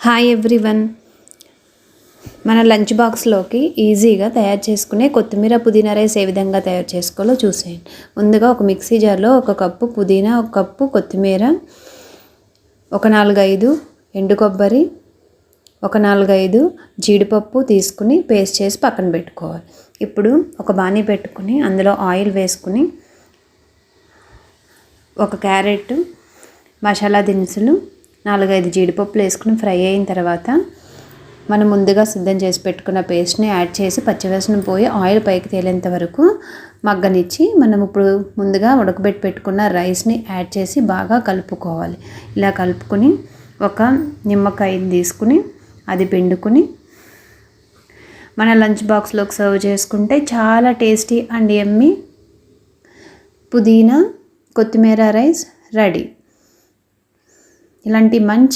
Hi everyone. మన lunch బాక్స్లోకి ఈజీగా తయారు చేసుకునే కొత్తిమీర పుదీనా రైస్ ఏ విధంగా తయారు చేసుకోవాలో చూసేయండి. ముందుగా ఒక మిక్సీ జార్లో 1 కప్పు పుదీనా, 1 కప్పు కొత్తిమీర, ఒక 4-5 ఎండు కొబ్బరి, ఒక 4-5 జీడిపప్పు తీసుకుని పేస్ట్ చేసి పక్కన పెట్టుకోవాలి. ఇప్పుడు ఒక బాణీ పెట్టుకుని అందులో ఆయిల్ వేసుకుని 1 క్యారెట్, మసాలా దినుసులు, 4-5 జీడిపప్పులు వేసుకుని ఫ్రై అయిన తర్వాత మనం ముందుగా సిద్ధం చేసి పెట్టుకున్న పేస్ట్ని యాడ్ చేసి పచ్చివాసన పోయి ఆయిల్ పైకి తేలేంత వరకు మగ్గనిచ్చి మనం ఇప్పుడు ముందుగా ఉడకబెట్టి పెట్టుకున్న రైస్ని యాడ్ చేసి బాగా కలుపుకోవాలి. ఇలా కలుపుకొని ఒక నిమ్మకాయని తీసుకుని అది పిండుకుని మన లంచ్ బాక్స్లోకి సర్వ్ చేసుకుంటే చాలా టేస్టీ అండ్ యమ్మీ పుదీనా కొత్తిమీర రైస్ రెడీ. ఇలాంటి మంచి